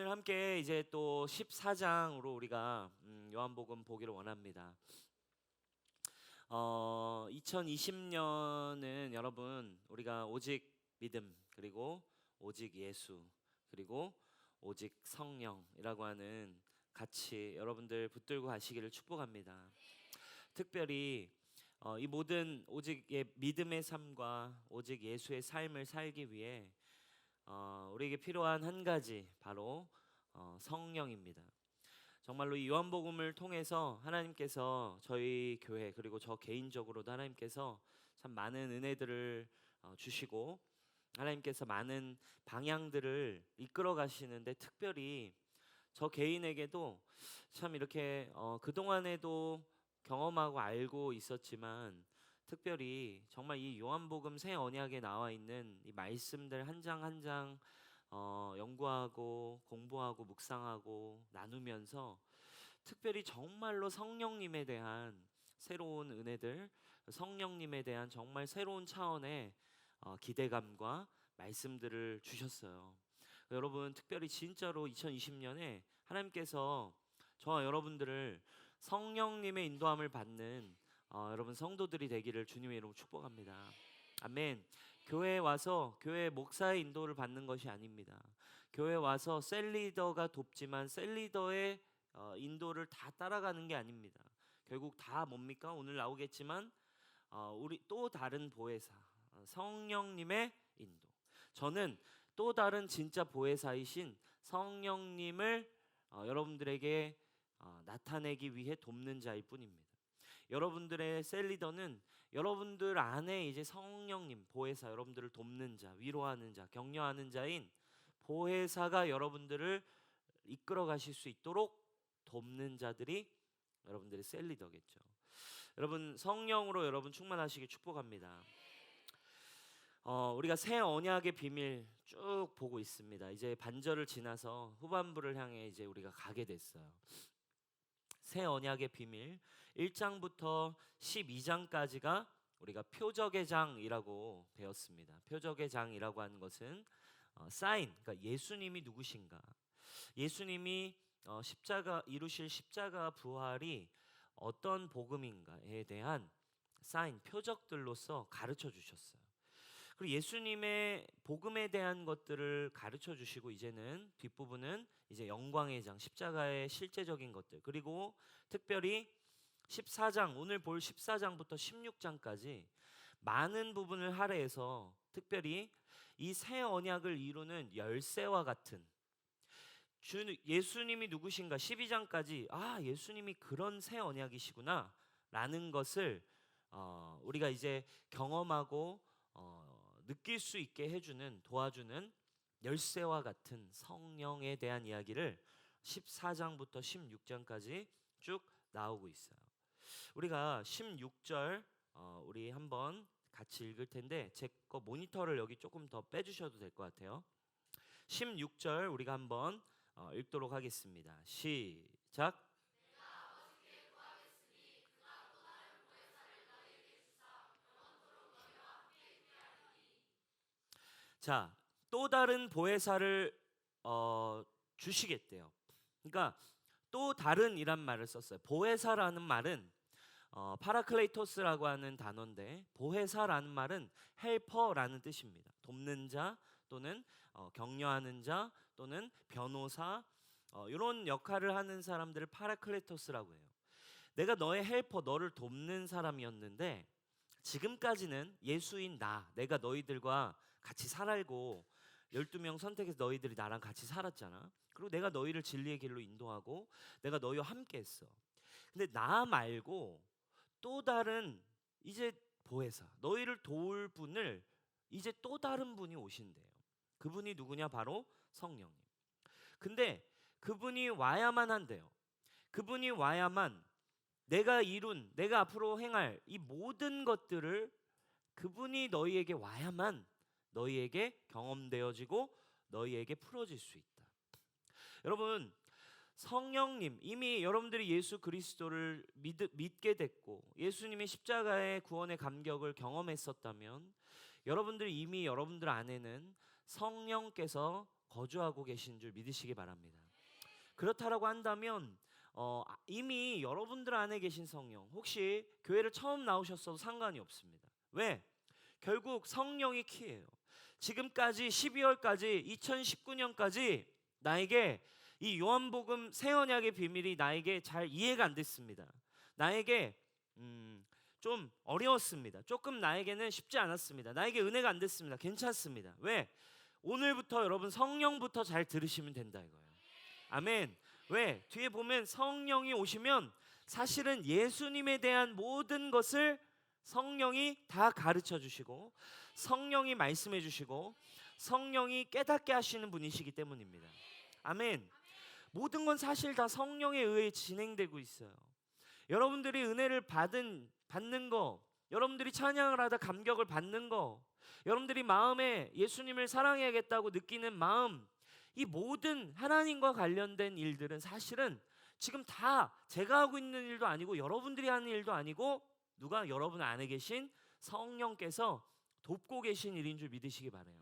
오늘 함께 이제 또 14장으로 우리가 요한복음 보기를 원합니다. 2020년은 여러분 우리가 오직 믿음 그리고 오직 예수 그리고 오직 성령이라고 하는 같이 여러분들 붙들고 가시기를 축복합니다. 특별히 이 모든 오직 믿음의 삶과 오직 예수의 삶을 살기 위해 우리에게 필요한 한 가지 바로 성령입니다. 정말로 이 요한복음을 통해서 하나님께서 저희 교회 그리고 저 개인적으로도 하나님께서 참 많은 은혜들을 주시고 하나님께서 많은 방향들을 이끌어 가시는데 특별히 저 개인에게도 참 이렇게 그동안에도 경험하고 알고 있었지만 특별히 정말 이 요한복음 새 언약에 나와 있는 이 말씀들 한 장 한 장 연구하고 공부하고 묵상하고 나누면서 특별히 정말로 성령님에 대한 새로운 은혜들, 성령님에 대한 정말 새로운 차원의 기대감과 말씀들을 주셨어요. 여러분 특별히 진짜로 2020년에 하나님께서 저와 여러분들을 성령님의 인도함을 받는 여러분 성도들이 되기를 주님의 이름으로 축복합니다. 아멘. 교회에 와서 교회 목사의 인도를 받는 것이 아닙니다. 교회에 와서 셀리더가 돕지만 셀리더의 인도를 다 따라가는 게 아닙니다. 결국 다 뭡니까? 오늘 나오겠지만 우리 또 다른 보혜사 성령님의 인도. 저는 또 다른 진짜 보혜사이신 성령님을 여러분들에게 나타내기 위해 돕는 자일 뿐입니다. 여러분들의 셀리더는 여러분들 안에 이제 성령님 보혜사 여러분들을 돕는 자, 위로하는 자, 격려하는 자인 보혜사가 여러분들을 이끌어 가실 수 있도록 돕는 자들이 여러분들의 셀리더겠죠. 여러분 성령으로 여러분 충만하시길 축복합니다. 우리가 새 언약의 비밀 쭉 보고 있습니다. 이제 반절을 지나서 후반부를 향해 이제 우리가 가게 됐어요. 새 언약의 비밀 1장부터 12장까지가 우리가 표적의 장이라고 배웠습니다. 표적의 장이라고 하는 것은 사인, 그러니까 예수님이 누구신가, 예수님이 십자가 이루실 십자가 부활이 어떤 복음인가에 대한 사인, 표적들로서 가르쳐 주셨어요. 그리고 예수님의 복음에 대한 것들을 가르쳐 주시고 이제는 뒷부분은 이제 영광의 장, 십자가의 실제적인 것들, 그리고 특별히 14장, 오늘 볼 14장부터 16장까지 많은 부분을 할애해서 특별히 이 새 언약을 이루는 열쇠와 같은 예수님이 누구신가 12장까지 예수님이 그런 새 언약이시구나 라는 것을 우리가 이제 경험하고 느낄 수 있게 해주는 도와주는 열쇠와 같은 성령에 대한 이야기를 14장부터 16장까지 쭉 나오고 있어요. 우리가 16절 우리 한번 같이 읽을 텐데 제 거 모니터를 여기 조금 더 빼주셔도 될 것 같아요. 16절 우리가 한번 읽도록 하겠습니다. 시작. 자, 또 다른 보혜사를 주시겠대요. 그러니까 또 다른이란 말을 썼어요. 보혜사라는 말은 파라클레이토스라고 하는 단어인데 보혜사라는 말은 헬퍼라는 뜻입니다. 돕는 자 또는 격려하는 자 또는 변호사 이런 역할을 하는 사람들을 파라클레이토스라고 해요. 내가 너의 헬퍼, 너를 돕는 사람이었는데 지금까지는 예수인 내가 너희들과 같이 살고 12명 선택해서 너희들이 나랑 같이 살았잖아. 그리고 내가 너희를 진리의 길로 인도하고 내가 너희와 함께 했어. 근데 나 말고 또 다른 이제 보혜사, 너희를 도울 분을 이제 또 다른 분이 오신대요. 그분이 누구냐? 바로 성령님. 근데 그분이 와야만 한대요. 그분이 와야만 내가 앞으로 행할 이 모든 것들을 그분이 너희에게 와야만 너희에게 경험되어지고 너희에게 풀어질 수 있다. 여러분 성령님, 이미 여러분들이 예수 그리스도를 믿게 됐고 예수님의 십자가의 구원의 감격을 경험했었다면 여러분들이 이미 여러분들 안에는 성령께서 거주하고 계신 줄 믿으시기 바랍니다. 그렇다라고 한다면 이미 여러분들 안에 계신 성령, 혹시 교회를 처음 나오셨어도 상관이 없습니다. 왜? 결국 성령이 키예요. 지금까지 12월까지 2019년까지 나에게 이 요한복음 새 언약의 비밀이 나에게 잘 이해가 안 됐습니다. 나에게 좀 어려웠습니다. 조금 나에게는 쉽지 않았습니다. 나에게 은혜가 안 됐습니다. 괜찮습니다. 왜? 오늘부터 여러분 성령부터 잘 들으시면 된다 이거예요. 아멘. 왜? 뒤에 보면 성령이 오시면 사실은 예수님에 대한 모든 것을 성령이 다 가르쳐 주시고 성령이 말씀해 주시고 성령이 깨닫게 하시는 분이시기 때문입니다. 아멘. 모든 건 사실 다 성령에 의해 진행되고 있어요. 여러분들이 은혜를 받는 거, 여러분들이 찬양을 하다 감격을 받는 거, 여러분들이 마음에 예수님을 사랑해야겠다고 느끼는 마음, 이 모든 하나님과 관련된 일들은 사실은 지금 다 제가 하고 있는 일도 아니고 여러분들이 하는 일도 아니고 누가 여러분 안에 계신 성령께서 돕고 계신 일인 줄 믿으시기 바라요.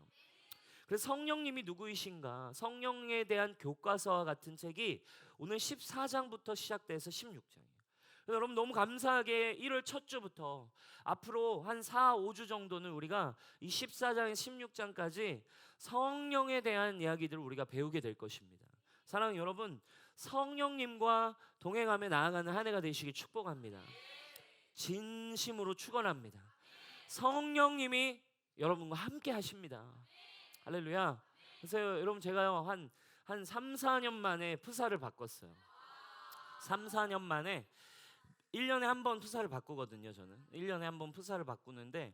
그래서 성령님이 누구이신가, 성령에 대한 교과서와 같은 책이 오늘 14장부터 시작돼서 16장이에요. 여러분 너무 감사하게 1월 첫 주부터 앞으로 한 4, 5주 정도는 우리가 이 14장에서 16장까지 성령에 대한 이야기들을 우리가 배우게 될 것입니다. 사랑하는 여러분, 성령님과 동행하며 나아가는 한 해가 되시길 축복합니다. 진심으로 축원합니다. 성령님이 여러분과 함께 하십니다. 할렐루야. 그래서 여러분 제가요 한 3, 4년 만에 프사를 바꿨어요. 3, 4년 만에 1년에 한 번 프사를 바꾸거든요. 저는 1년에 한 번 프사를 바꾸는데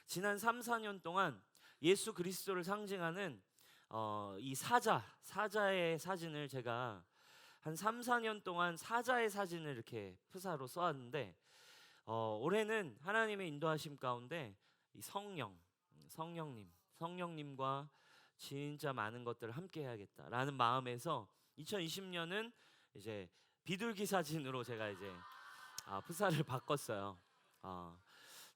지난 3, 4년 동안 예수 그리스도를 상징하는 이 사자의 사진을 제가 한 3, 4년 동안 사자의 사진을 이렇게 프사로 써왔는데 올해는 하나님의 인도하심 가운데 이 성령님과 진짜 많은 것들을 함께 해야겠다라는 마음에서 2020년은 이제 비둘기 사진으로 제가 이제 프사를 바꿨어요.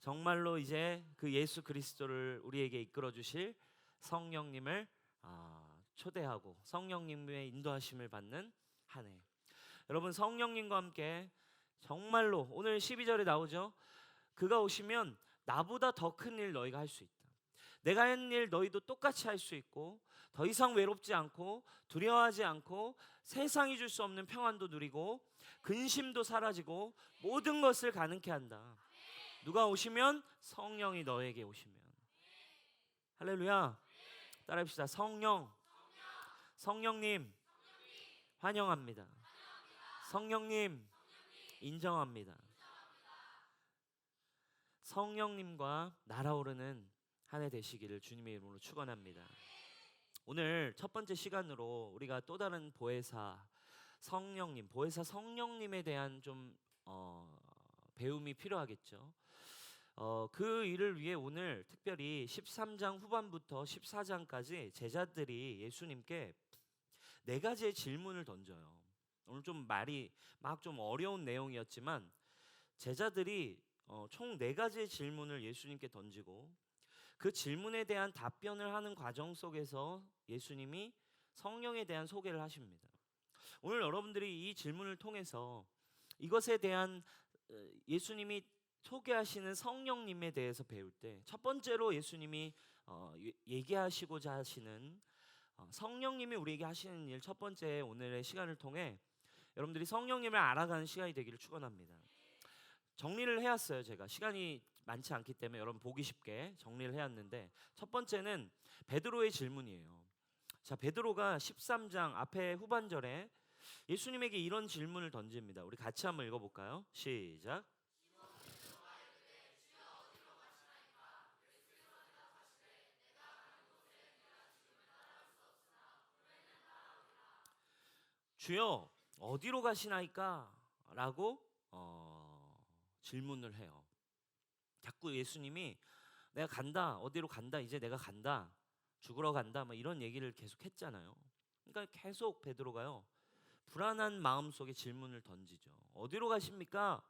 정말로 이제 그 예수 그리스도를 우리에게 이끌어 주실 성령님을 초대하고 성령님의 인도하심을 받는 한 해. 여러분 성령님과 함께 정말로 오늘 12절에 나오죠. 그가 오시면 나보다 더 큰 일 너희가 할 수 있다. 내가 한 일 너희도 똑같이 할 수 있고 더 이상 외롭지 않고 두려워하지 않고 세상이 줄 수 없는 평안도 누리고 근심도 사라지고 모든 것을 가능케 한다. 누가 오시면? 성령이 너에게 오시면. 할렐루야. 따라합시다. 성령님 환영합니다. 성령님 인정합니다. 성령님과 날아오르는 한 해 되시기를 주님의 이름으로 축원합니다. 오늘 첫 번째 시간으로 우리가 또 다른 보혜사 성령님에 대한 좀 배움이 필요하겠죠. 그 일을 위해 오늘 특별히 13장 후반부터 14장까지 제자들이 예수님께 4가지의 질문을 던져요. 오늘 좀 말이 막 좀 어려운 내용이었지만 제자들이 총 4가지의 질문을 예수님께 던지고 그 질문에 대한 답변을 하는 과정 속에서 예수님이 성령에 대한 소개를 하십니다. 오늘 여러분들이 이 질문을 통해서 이것에 대한 예수님이 소개하시는 성령님에 대해서 배울 때 첫 번째로 예수님이 얘기하시고자 하시는 성령님이 우리에게 하시는 일 첫 번째 오늘의 시간을 통해 여러분들이 성령님을 알아가는 시간이 되기를 축원합니다. 정리를 해왔어요. 제가 시간이 많지 않기 때문에 여러분 보기 쉽게 정리를 해왔는데 첫 번째는 베드로의 질문이에요. 자, 베드로가 13장 앞에 후반절에 예수님에게 이런 질문을 던집니다. 우리 같이 한번 읽어볼까요? 시작. 주여 어디로 가시나이까? 라고 질문을 해요. 자꾸 예수님이 내가 간다, 어디로 간다, 이제 내가 간다, 죽으러 간다, 뭐 이런 얘기를 계속 했잖아요. 그러니까 계속 베드로가요 불안한 마음속에 질문을 던지죠. 어디로 가십니까?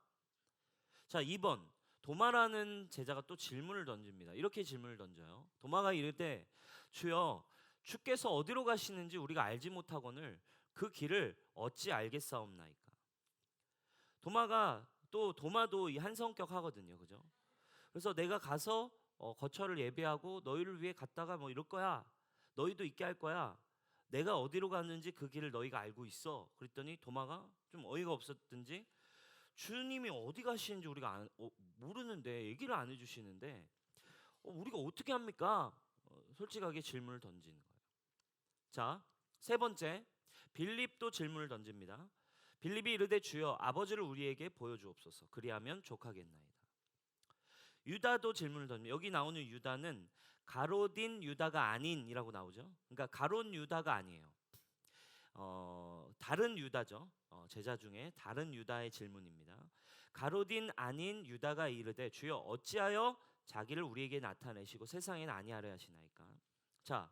자, 2번 도마라는 제자가 또 질문을 던집니다. 이렇게 질문을 던져요. 도마가 이럴 때 주여 주께서 어디로 가시는지 우리가 알지 못하거늘 그 길을 어찌 알겠사옵나이까. 도마도 이 한 성격 하거든요, 그죠? 그래서 내가 가서 거처를 예비하고 너희를 위해 갔다가 뭐 이럴 거야. 너희도 있게 할 거야. 내가 어디로 갔는지 그 길을 너희가 알고 있어. 그랬더니 도마가 좀 어이가 없었든지 주님이 어디 가시는지 우리가 모르는데 얘기를 안 해주시는데 우리가 어떻게 합니까? 솔직하게 질문을 던지는 거예요. 자, 세 번째, 빌립도 질문을 던집니다. 빌립이 이르되 주여 아버지를 우리에게 보여주옵소서. 그리하면 족하겠나이다. 유다도 질문을 던집니다. 여기 나오는 유다는 가롯인 유다가 아닌이라고 나오죠. 그러니까 가롯 유다가 아니에요. 다른 유다죠. 제자 중에 다른 유다의 질문입니다. 가롯인 아닌 유다가 이르되 주여 어찌하여 자기를 우리에게 나타내시고 세상에는 아니하려 하시나이까. 자,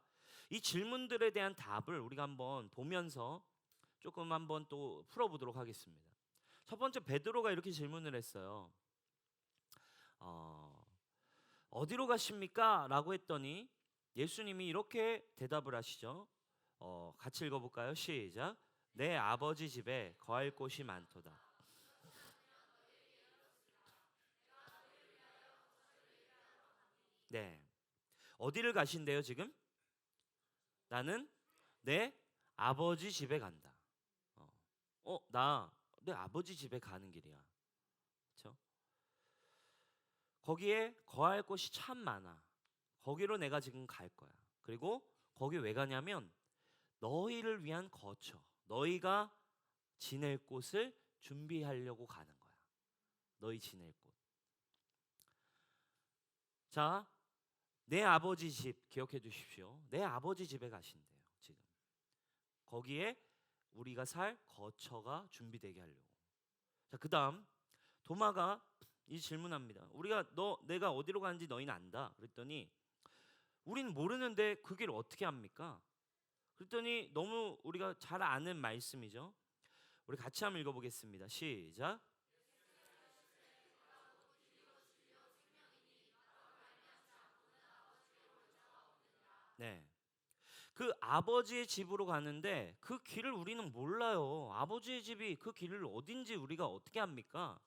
이 질문들에 대한 답을 우리가 한번 보면서 조금 한번 또 풀어보도록 하겠습니다. 첫 번째, 베드로가 이렇게 질문을 했어요. 어디로 가십니까? 라고 했더니 예수님이 이렇게 대답을 하시죠. 같이 읽어볼까요? 시작. 내 아버지 집에 거할 곳이 많도다. 네. 어디를 가신대요 지금? 나는 내 아버지 집에 간다. 나 내 아버지 집에 가는 길이야. 그렇죠? 거기에 거할 곳이 참 많아. 거기로 내가 지금 갈 거야. 그리고 거기 왜 가냐면 너희를 위한 거처, 너희가 지낼 곳을 준비하려고 가는 거야. 너희 지낼 곳. 자, 내 아버지 집 기억해 두십시오. 내 아버지 집에 가신대요. 지금 거기에 우리가 살 거처가 준비되게 하려고. 자, 그다음 도마가 이 질문합니다. 내가 어디로 가는지 너희는 안다. 그랬더니 우린 모르는데 그 길 어떻게 합니까? 그랬더니 너무 우리가 잘 아는 말씀이죠. 우리 같이 한번 읽어보겠습니다. 시작. 네. 그 아버지의 집으로 가는데 그 길을 우리는 몰라요. 아버지의 집이 그 길을 어딘지 우리가 어떻게 합니까?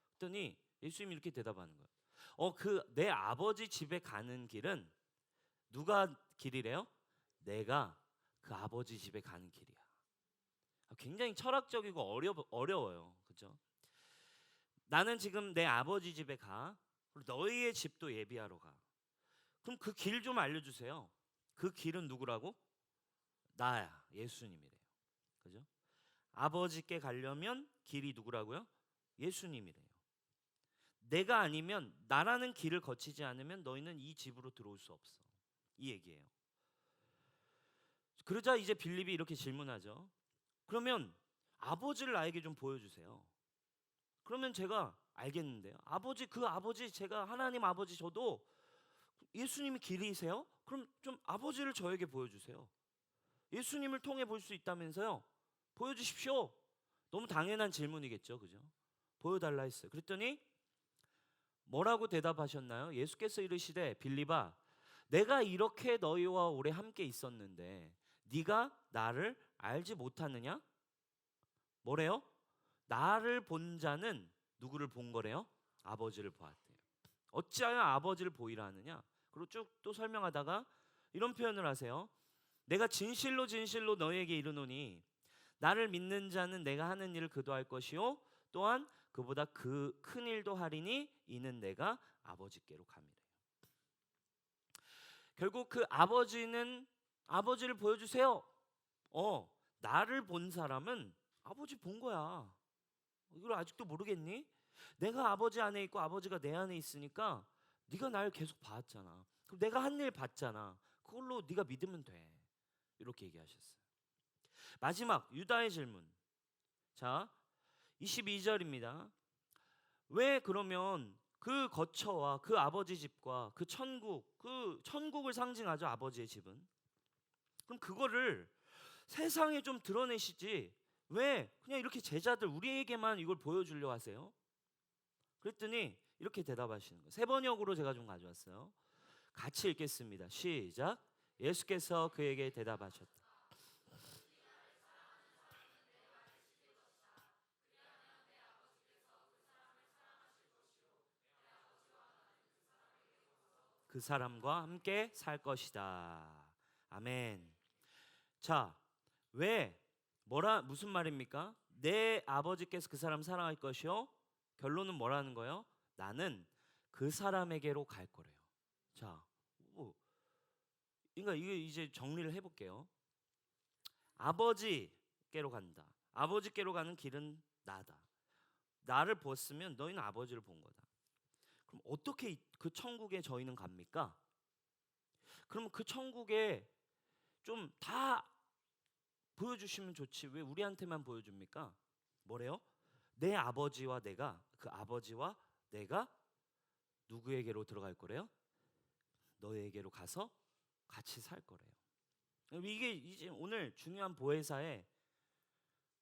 그랬더니 예수님이 이렇게 대답하는 거예요. 그 내 아버지 집에 가는 길은 누가 길이래요? 내가 그 아버지 집에 가는 길이야. 굉장히 철학적이고 어려워요. 그죠? 나는 지금 내 아버지 집에 가. 그리고 너희의 집도 예비하러 가. 그럼 그 길 좀 알려주세요. 그 길은 누구라고? 나야. 예수님이래요. 그죠? 아버지께 가려면 길이 누구라고요? 예수님이래요. 내가 아니면 나라는 길을 거치지 않으면 너희는 이 집으로 들어올 수 없어. 이 얘기예요. 그러자 이제 빌립이 이렇게 질문하죠. 그러면 아버지를 나에게 좀 보여주세요. 그러면 제가 알겠는데요. 그 아버지 제가 하나님 아버지 저도 예수님이 길이세요? 그럼 좀 아버지를 저에게 보여주세요. 예수님을 통해 볼 수 있다면서요? 보여주십시오. 너무 당연한 질문이겠죠, 그죠? 보여달라 했어요. 그랬더니 뭐라고 대답하셨나요? 예수께서 이르시되 빌립아, 내가 이렇게 너희와 오래 함께 있었는데 네가 나를 알지 못하느냐? 뭐래요? 나를 본 자는 누구를 본 거래요? 아버지를 보았대요. 어찌하여 아버지를 보이라 하느냐? 그리고 쭉 또 설명하다가 이런 표현을 하세요. 내가 진실로 진실로 너희에게 이르노니 나를 믿는 자는 내가 하는 일을 그도 할 것이요 또한 그보다 그 큰 일도 하리니 이는 내가 아버지께로 감이래요. 결국 그 아버지는 아버지를 보여주세요. 나를 본 사람은 아버지 본 거야. 이걸 아직도 모르겠니? 내가 아버지 안에 있고 아버지가 내 안에 있으니까 네가 날 계속 봤잖아. 그럼 내가 한 일 봤잖아. 그걸로 네가 믿으면 돼. 이렇게 얘기하셨어요. 마지막 유다의 질문. 자, 22절입니다. 왜 그러면 그 거처와 그 아버지 집과 그 천국을 상징하죠. 아버지의 집은. 그럼 그거를 세상에 좀 드러내시지 왜 그냥 이렇게 제자들 우리에게만 이걸 보여주려 하세요? 그랬더니 이렇게 대답하시는 거예요. 세 번역으로 제가 좀 가져왔어요. 같이 읽겠습니다. 시작. 예수께서 그에게 대답하셨다. 그 사람과 함께 살 것이다. 아멘. 자, 왜 무슨 말입니까? 내 아버지께서 그 사람 사랑할 것이요. 결론은 뭐라는 거예요? 나는 그 사람에게로 갈 거래요. 자, 그러니까 이게 이제 정리를 해볼게요. 아버지께로 간다. 아버지께로 가는 길은 나다. 나를 보았으면 너희는 아버지를 본 거다. 그럼 어떻게 그 천국에 저희는 갑니까? 그럼 그 천국에 좀 다 보여주시면 좋지 왜 우리한테만 보여줍니까? 뭐래요? 내 아버지와 내가 그 아버지와 내가 누구에게로 들어갈 거래요? 너에게로 가서 같이 살 거래요. 이게 이제 오늘 중요한 보혜사의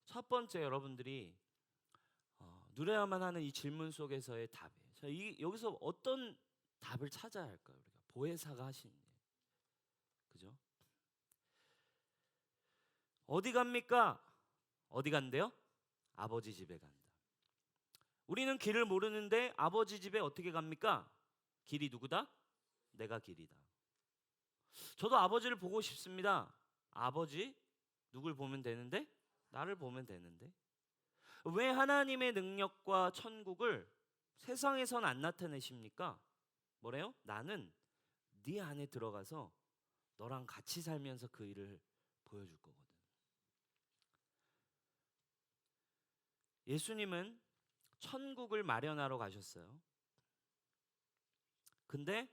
첫 번째 여러분들이 누려야만 하는 이 질문 속에서의 답이에요. 자, 여기서 어떤 답을 찾아야 할까요? 우리가 보혜사가 하신 일, 그죠? 어디 갑니까? 어디 간대요? 아버지 집에 간다. 우리는 길을 모르는데 아버지 집에 어떻게 갑니까? 길이 누구다? 내가 길이다. 저도 아버지를 보고 싶습니다. 아버지? 누굴 보면 되는데? 나를 보면 되는데. 왜 하나님의 능력과 천국을 세상에선 안 나타내십니까? 뭐래요? 나는 네 안에 들어가서 너랑 같이 살면서 그 일을 보여줄 거거든. 예수님은 천국을 마련하러 가셨어요. 근데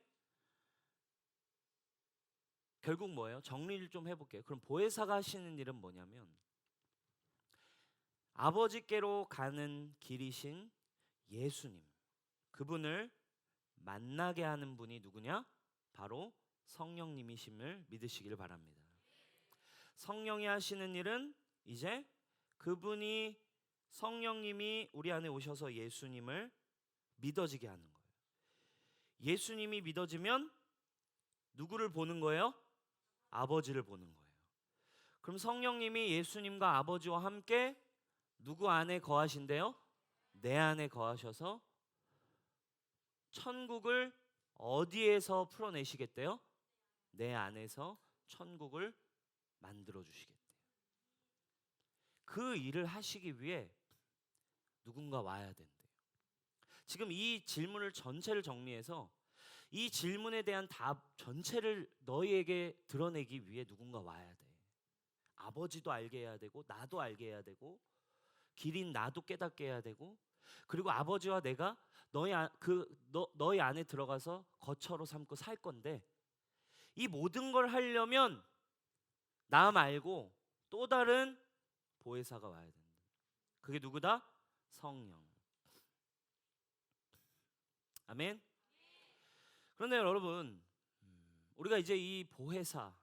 결국 뭐예요? 정리를 좀 해볼게요. 그럼 보혜사가 하시는 일은 뭐냐면 아버지께로 가는 길이신 예수님, 그분을 만나게 하는 분이 누구냐? 바로 성령님이심을 믿으시길 바랍니다. 성령이 하시는 일은 이제 그분이 성령님이 우리 안에 오셔서 예수님을 믿어지게 하는 거예요. 예수님이 믿어지면 누구를 보는 거예요? 아버지를 보는 거예요. 그럼 성령님이 예수님과 아버지와 함께 누구 안에 거하신대요? 내 안에 거하셔서 천국을 어디에서 풀어내시겠대요? 내 안에서 천국을 만들어 주시겠대요. 그 일을 하시기 위해 누군가 와야 된대요. 지금 이 질문을 전체를 정리해서 이 질문에 대한 답 전체를 너희에게 드러내기 위해 누군가 와야 돼. 아버지도 알게 해야 되고 나도 알게 해야 되고 길인 나도 깨닫게 해야 되고 그리고 아버지와 내가 너희 안에 들어가서 거처로 삼고 살 건데 이 모든 걸 하려면 나 말고 또 다른 보혜사가 와야 된다. 그게 누구다? 성령. 아멘. 그런데 여러분 우리가 이제 이 보혜사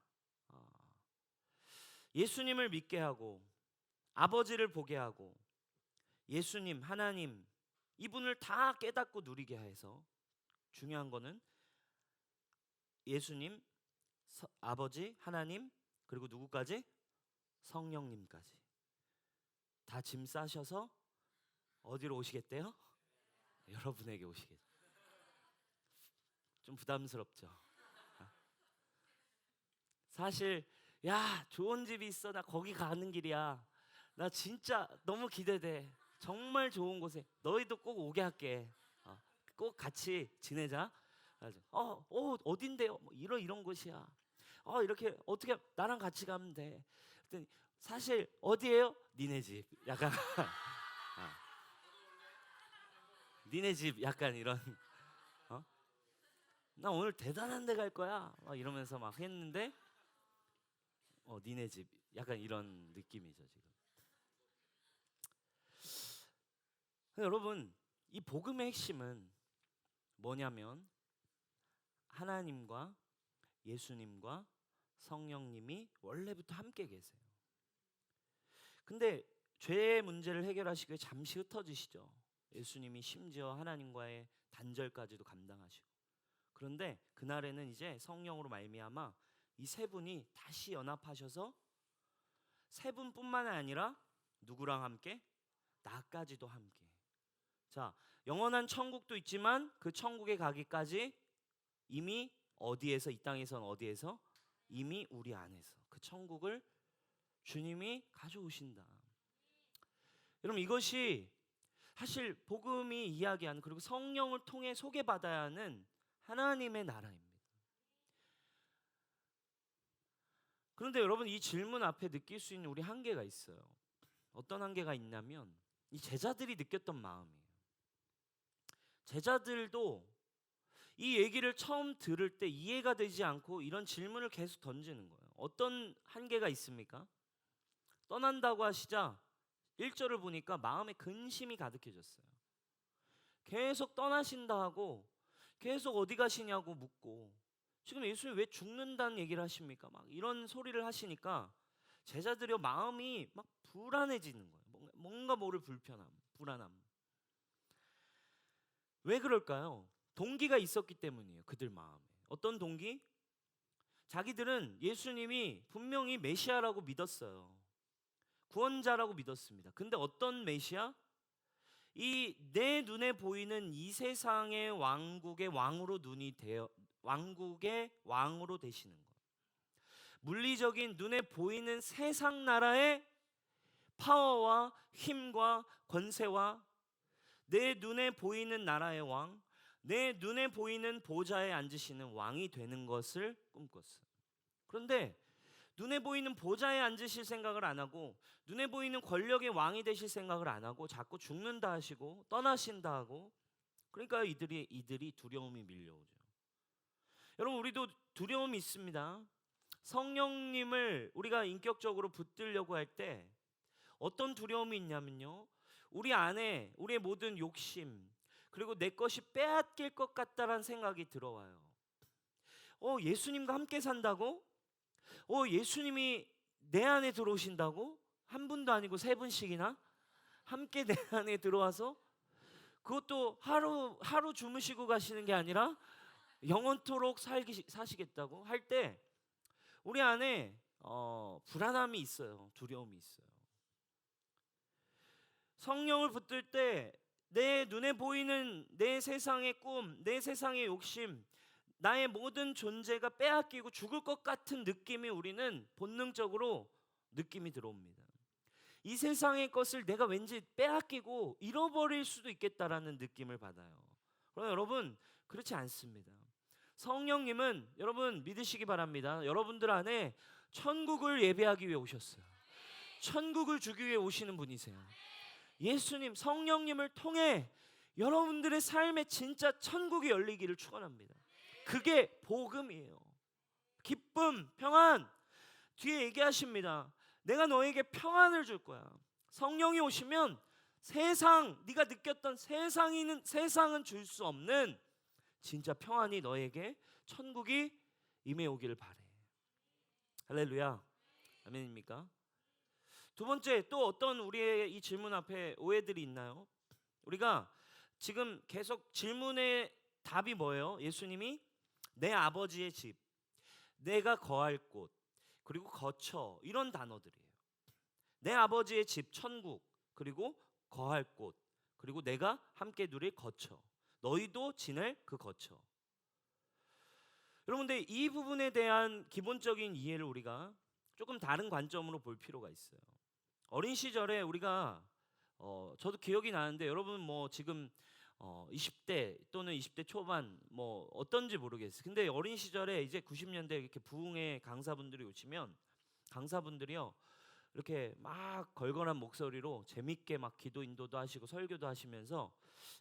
예수님을 믿게 하고 아버지를 보게 하고 예수님 하나님 이분을 다 깨닫고 누리게 해서 중요한 거는 예수님 아버지 하나님 그리고 누구까지? 성령님까지 다 짐 싸셔서 어디로 오시겠대요? 여러분에게 오시겠죠. 좀 부담스럽죠. 사실 야 좋은 집이 있어 나 거기 가는 길이야 나 진짜 너무 기대돼 정말 좋은 곳에 너희도 꼭 오게 할게 꼭 같이 지내자. 어딘데요? 뭐 이런 곳이야. 이렇게 어떻게 나랑 같이 가면 돼. 그랬더니 사실 어디예요? 니네 집. 약간 니네 집 약간 이런 나 오늘 대단한 데 갈 거야. 이러면서 막 했는데 니네 집 약간 이런 느낌이죠 지금. 여러분 이 복음의 핵심은 뭐냐면 하나님과 예수님과 성령님이 원래부터 함께 계세요. 근데 죄의 문제를 해결하시기 위해 잠시 흩어지시죠. 예수님이 심지어 하나님과의 단절까지도 감당하시고. 그런데 그날에는 이제 성령으로 말미암아 이 세 분이 다시 연합하셔서 세 분뿐만 아니라 누구랑 함께? 나까지도 함께. 자, 영원한 천국도 있지만 그 천국에 가기까지 이미 어디에서, 이 땅에선 어디에서? 이미 우리 안에서 그 천국을 주님이 가져오신다. 여러분, 이것이 사실 복음이 이야기하는, 그리고 성령을 통해 소개받아야 하는 하나님의 나라입니다. 그런데 여러분, 이 질문 앞에 느낄 수 있는 우리 한계가 있어요. 어떤 한계가 있냐면 이 제자들이 느꼈던 마음이에요. 제자들도 이 얘기를 처음 들을 때 이해가 되지 않고 이런 질문을 계속 던지는 거예요. 어떤 한계가 있습니까? 떠난다고 하시자 1절을 보니까 마음에 근심이 가득해졌어요. 계속 떠나신다 하고 계속 어디 가시냐고 묻고, 지금 예수님 왜 죽는다는 얘기를 하십니까? 막 이런 소리를 하시니까 제자들의 마음이 막 불안해지는 거예요. 뭔가 모를 불편함, 불안함. 왜 그럴까요? 동기가 있었기 때문이에요. 그들 마음에. 어떤 동기? 자기들은 예수님이 분명히 메시아라고 믿었어요. 구원자라고 믿었습니다. 근데 어떤 메시아? 이 내 눈에 보이는 이 세상의 왕국의 왕으로 왕국의 왕으로 되시는 거예요. 물리적인 눈에 보이는 세상 나라의 파워와 힘과 권세와 내 눈에 보이는 나라의 왕, 내 눈에 보이는 보좌에 앉으시는 왕이 되는 것을 꿈꿨어요. 그런데 눈에 보이는 보좌에 앉으실 생각을 안 하고, 눈에 보이는 권력의 왕이 되실 생각을 안 하고, 자꾸 죽는다 하시고 떠나신다 하고, 그러니까 이들이 두려움이 밀려오죠. 여러분, 우리도 두려움이 있습니다. 성령님을 우리가 인격적으로 붙들려고 할 때 어떤 두려움이 있냐면요, 우리 안에 우리의 모든 욕심, 그리고 내 것이 빼앗길 것 같다라는 생각이 들어와요. 예수님과 함께 산다고? 예수님이 내 안에 들어오신다고? 한 분도 아니고 세 분씩이나 함께 내 안에 들어와서, 그것도 하루 주무시고 가시는 게 아니라 영원토록 사시겠다고 할 때 우리 안에 불안함이 있어요. 두려움이 있어요. 성령을 붙들 때 내 눈에 보이는 내 세상의 꿈, 내 세상의 욕심, 나의 모든 존재가 빼앗기고 죽을 것 같은 느낌이 우리는 본능적으로 느낌이 들어옵니다. 이 세상의 것을 내가 왠지 빼앗기고 잃어버릴 수도 있겠다라는 느낌을 받아요. 그러나 여러분, 그렇지 않습니다. 성령님은 여러분 믿으시기 바랍니다. 여러분들 안에 천국을 예배하기 위해 오셨어요. 천국을 주기 위해 오시는 분이세요. 예수님, 성령님을 통해 여러분들의 삶에 진짜 천국이 열리기를 축원합니다. 그게 복음이에요. 기쁨, 평안. 뒤에 얘기하십니다. 내가 너에게 평안을 줄 거야. 성령이 오시면 네가 느꼈던 세상은 줄 수 없는 진짜 평안이 너에게, 천국이 임해 오기를 바래. 할렐루야. 아멘입니까? 두 번째, 또 어떤 우리의 이 질문 앞에 오해들이 있나요? 우리가 지금 계속 질문의 답이 뭐예요? 예수님이 내 아버지의 집, 내가 거할 곳, 그리고 거처, 이런 단어들이에요. 내 아버지의 집, 천국, 그리고 거할 곳, 그리고 내가 함께 누릴 거처, 너희도 지낼 그 거처. 여러분들, 이 부분에 대한 기본적인 이해를 우리가 조금 다른 관점으로 볼 필요가 있어요. 어린 시절에 우리가 저도 기억이 나는데, 여러분 뭐 지금 20대 또는 20대 초반 뭐 어떤지 모르겠어요. 근데 어린 시절에 이제 90년대 이렇게 부흥의 강사분들이 오시면, 강사분들이요 이렇게 막 걸걸한 목소리로 재밌게 막 기도 인도도 하시고 설교도 하시면서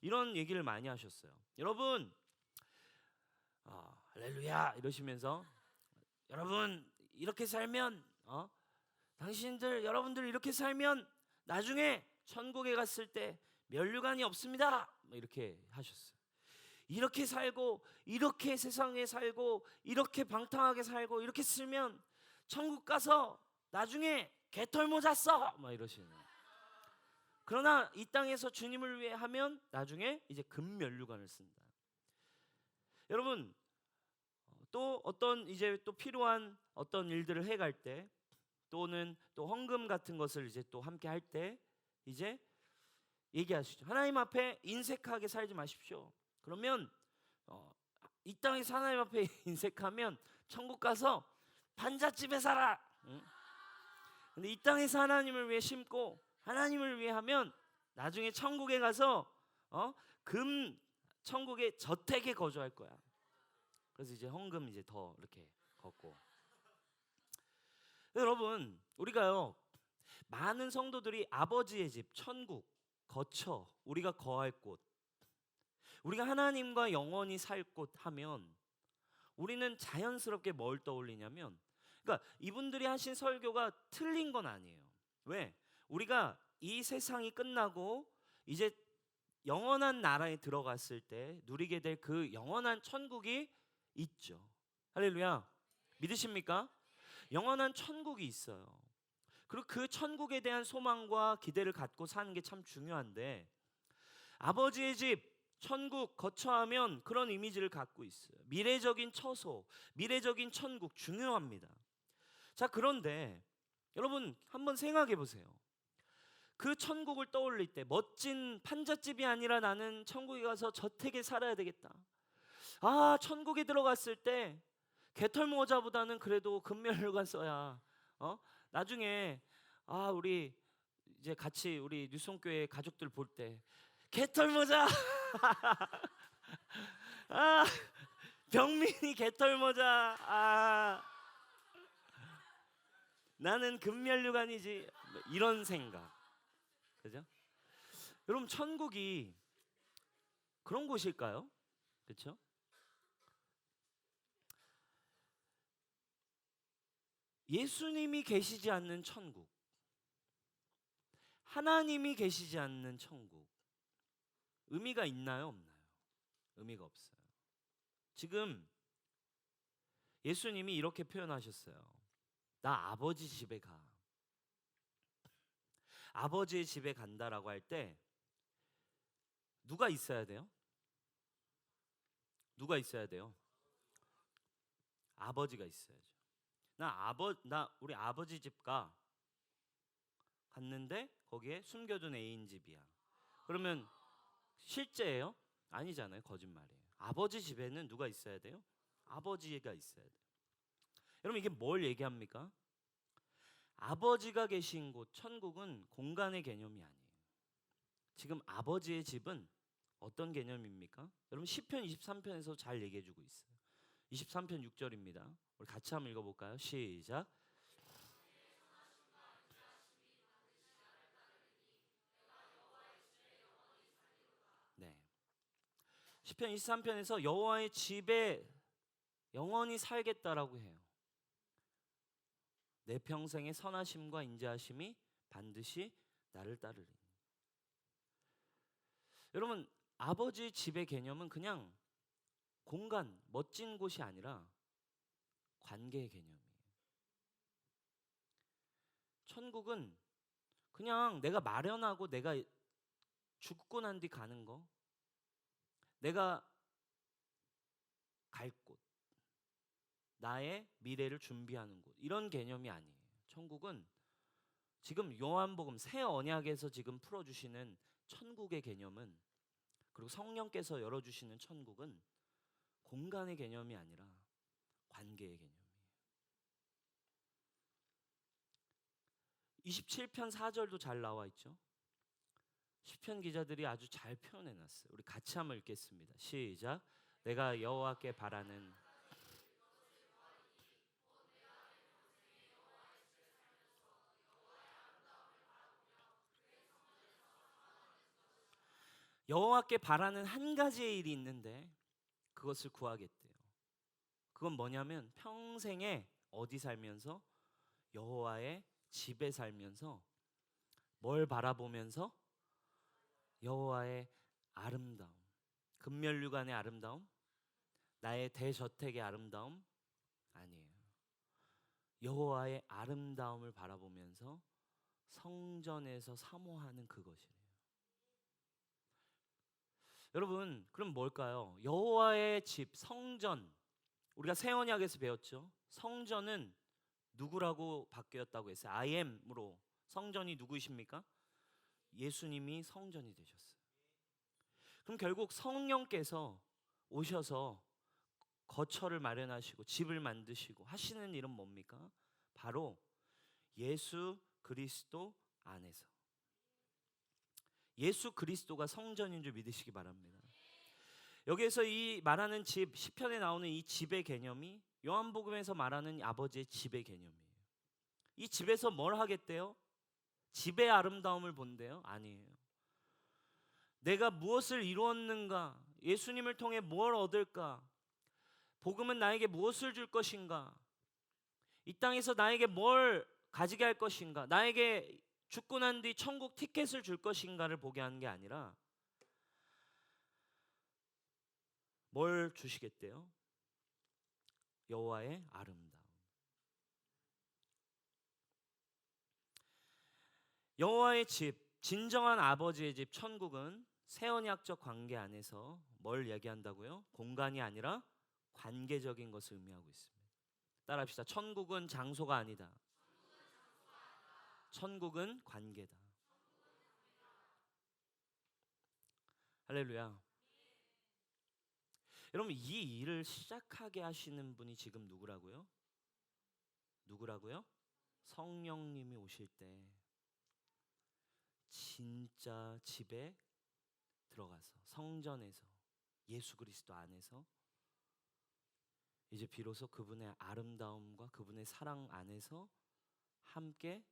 이런 얘기를 많이 하셨어요. 여러분, 할렐루야 이러시면서, 여러분 이렇게 살면 여러분들 이렇게 살면 나중에 천국에 갔을 때 면류관이 없습니다. 이렇게 하셨어요. 이렇게 살고, 이렇게 세상에 살고, 이렇게 방탕하게 살고, 이렇게 쓰면 천국 가서 나중에 개털 모자 써! 막 이러시는. 그러나 이 땅에서 주님을 위해 하면 나중에 이제 금면류관을 쓴다. 여러분, 또 어떤 이제 또 필요한 어떤 일들을 해갈 때, 또는 또 헌금 같은 것을 이제 또 함께 할 때 이제 얘기하시죠. 하나님 앞에 인색하게 살지 마십시오. 그러면 이 땅에서 하나님 앞에 인색하면 천국 가서 반잣집에 살아. 응? 근데 이 땅에서 하나님을 위해 심고 하나님을 위해 하면 나중에 천국에 가서 금 천국의 저택에 거주할 거야. 그래서 이제 헌금 이제 더 이렇게 걷고. 여러분, 우리가요 많은 성도들이 아버지의 집 천국 거처, 우리가 거할 곳, 우리가 하나님과 영원히 살 곳 하면 우리는 자연스럽게 뭘 떠올리냐면, 그러니까 이분들이 하신 설교가 틀린 건 아니에요. 왜? 우리가 이 세상이 끝나고 이제 영원한 나라에 들어갔을 때 누리게 될 그 영원한 천국이 있죠. 할렐루야. 믿으십니까? 영원한 천국이 있어요. 그리고 그 천국에 대한 소망과 기대를 갖고 사는 게 참 중요한데, 아버지의 집 천국 거처하면 그런 이미지를 갖고 있어요. 미래적인 처소, 미래적인 천국 중요합니다. 자, 그런데 여러분 한번 생각해 보세요. 그 천국을 떠올릴 때 멋진 판잣집이 아니라 나는 천국에 가서 저택에 살아야 되겠다. 아, 천국에 들어갔을 때 개털 모자보다는 그래도 금면류관 써야 나중에 우리 이제 같이 우리 뉴송교회 가족들 볼 때 개털 모자 병민이 개털 모자 나는 금면류관이지, 이런 생각. 그죠? 여러분, 천국이 그런 곳일까요? 그렇죠? 예수님이 계시지 않는 천국, 하나님이 계시지 않는 천국, 의미가 있나요, 없나요? 의미가 없어요. 지금 예수님이 이렇게 표현하셨어요. 나 아버지 집에 가. 아버지의 집에 간다라고 할 때 누가 있어야 돼요? 누가 있어야 돼요? 아버지가 있어야죠. 나 우리 아버지 집 갔는데 거기에 숨겨둔 애인 집이야. 그러면 실제예요? 아니잖아요. 거짓말이에요. 아버지 집에는 누가 있어야 돼요? 아버지가 있어야 돼요. 여러분, 이게 뭘 얘기합니까? 아버지가 계신 곳 천국은 공간의 개념이 아니에요. 지금 아버지의 집은 어떤 개념입니까? 여러분, 시편 23편에서 잘 얘기해주고 있어요. 23편 6절입니다. 우리 같이 한번 읽어볼까요? 시작. 네. 시편 23편에서 여호와의 집에 영원히 살겠다라고 해요. 내 평생의 선하심과 인자하심이 반드시 나를 따르리. 여러분, 아버지 집의 개념은 그냥 공간, 멋진 곳이 아니라 관계의 개념이에요. 천국은 그냥 내가 마련하고 내가 죽고 난 뒤 가는 거, 내가 갈 곳, 나의 미래를 준비하는 곳, 이런 개념이 아니에요. 천국은 지금 요한복음 새 언약에서 지금 풀어주시는 천국의 개념은, 그리고 성령께서 열어주시는 천국은 공간의 개념이 아니라 관계의 개념이에요. 27편 4절도 잘 나와 있죠. 시편 기자들이 아주 잘 표현해놨어요. 우리 같이 한번 읽겠습니다. 시작. 내가 여호와께 바라는 여호와께 바라는 한 가지의 일이 있는데 그것을 구하겠대요. 그건 뭐냐면 평생에 어디 살면서? 여호와의 집에 살면서 뭘 바라보면서? 여호와의 아름다움, 금면류관의 아름다움, 나의 대저택의 아름다움 아니에요. 여호와의 아름다움을 바라보면서 성전에서 사모하는 그것이에요. 여러분, 그럼 뭘까요? 여호와의 집, 성전, 우리가 새 언약에서 배웠죠. 성전은 누구라고 바뀌었다고 했어요? I am으로. 성전이 누구이십니까? 예수님이 성전이 되셨어요. 그럼 결국 성령께서 오셔서 거처를 마련하시고 집을 만드시고 하시는 일은 뭡니까? 바로 예수 그리스도 안에서. 예수 그리스도가 성전인 줄 믿으시기 바랍니다. 여기에서 이 말하는 집, 시편에 나오는 이 집의 개념이 요한복음에서 말하는 아버지의 집의 개념이에요. 이 집에서 뭘 하겠대요? 집의 아름다움을 본대요? 아니에요. 내가 무엇을 이루었는가? 예수님을 통해 뭘 얻을까? 복음은 나에게 무엇을 줄 것인가? 이 땅에서 나에게 뭘 가지게 할 것인가? 나에게 죽고 난 뒤 천국 티켓을 줄 것인가를 보게 하는 게 아니라 뭘 주시겠대요? 여호와의 아름다움. 여호와의 집, 진정한 아버지의 집 천국은 새 언약적 관계 안에서 뭘 얘기한다고요? 공간이 아니라 관계적인 것을 의미하고 있습니다. 따라합시다. 천국은 장소가 아니다. 천국은 관계다. 할렐루야. 여러분, 이 일을 시작하게 하시는 분이 지금 누구라고요? 누구라고요? 성령님이 오실 때 진짜 집에 들어가서 성전에서 예수 그리스도 안에서 이제 비로소 그분의 아름다움과 그분의 사랑 안에서 함께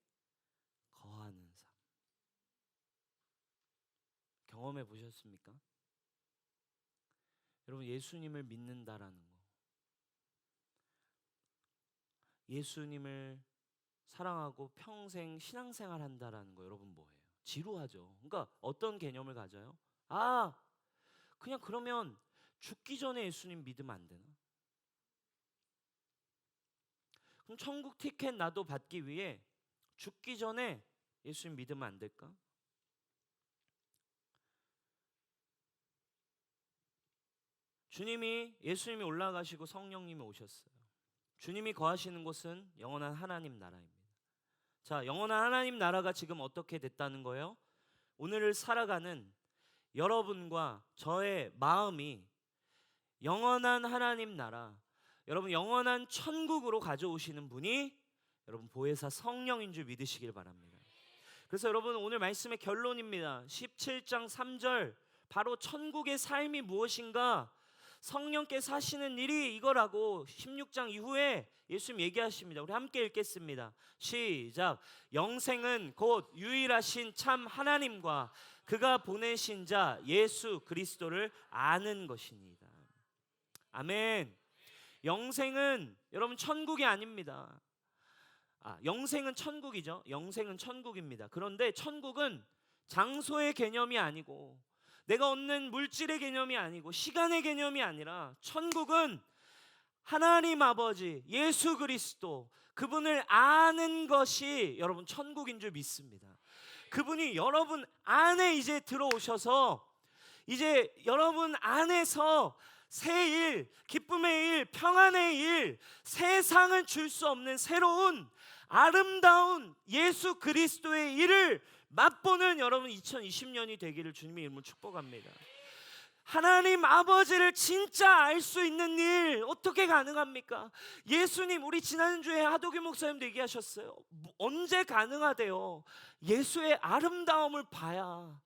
거하는 삶. 경험해 보셨습니까? 여러분, 예수님을 믿는다라는 거, 예수님을 사랑하고 평생 신앙생활 한다라는 거, 여러분 뭐예요? 지루하죠. 그러니까 어떤 개념을 가져요? 그냥 그러면 죽기 전에 예수님 믿으면 안 되나? 그럼 천국 티켓 나도 받기 위해 죽기 전에 예수님 믿으면 안 될까? 예수님이 올라가시고 성령님이 오셨어요. 주님이 거하시는 곳은 영원한 하나님 나라입니다. 자, 영원한 하나님 나라가 지금 어떻게 됐다는 거예요? 오늘을 살아가는 여러분과 저의 마음이 영원한 하나님 나라, 여러분 영원한 천국으로 가져오시는 분이 여러분 보혜사 성령인 줄 믿으시길 바랍니다. 그래서 여러분 오늘 말씀의 결론입니다. 17장 3절, 바로 천국의 삶이 무엇인가? 성령께 사시는 일이 이거라고 16장 이후에 예수님 얘기하십니다. 우리 함께 읽겠습니다. 시작. 영생은 곧 유일하신 참 하나님과 그가 보내신 자 예수 그리스도를 아는 것입니다. 아멘. 영생은 여러분 천국이 아닙니다. 영생은 천국이죠. 영생은 천국입니다. 그런데 천국은 장소의 개념이 아니고 내가 얻는 물질의 개념이 아니고 시간의 개념이 아니라 천국은 하나님 아버지 예수 그리스도 그분을 아는 것이 여러분 천국인 줄 믿습니다. 그분이 여러분 안에 이제 들어오셔서 이제 여러분 안에서 새 일, 기쁨의 일, 평안의 일, 세상은 줄 수 없는 새로운 아름다운 예수 그리스도의 일을 맛보는 여러분 2020년이 되기를 주님의 이름으로 축복합니다. 하나님 아버지를 진짜 알 수 있는 일 어떻게 가능합니까? 예수님, 우리 지난주에 하도규 목사님도 얘기하셨어요. 언제 가능하대요? 예수의 아름다움을 봐야,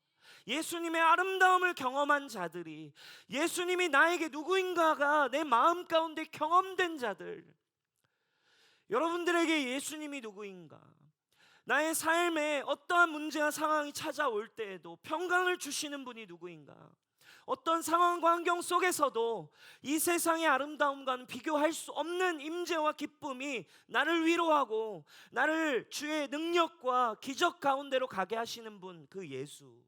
예수님의 아름다움을 경험한 자들이, 예수님이 나에게 누구인가가 내 마음 가운데 경험된 자들, 여러분들에게 예수님이 누구인가, 나의 삶에 어떠한 문제와 상황이 찾아올 때에도 평강을 주시는 분이 누구인가, 어떤 상황과 환경 속에서도 이 세상의 아름다움과는 비교할 수 없는 임재와 기쁨이 나를 위로하고 나를 주의 능력과 기적 가운데로 가게 하시는 분, 그 예수,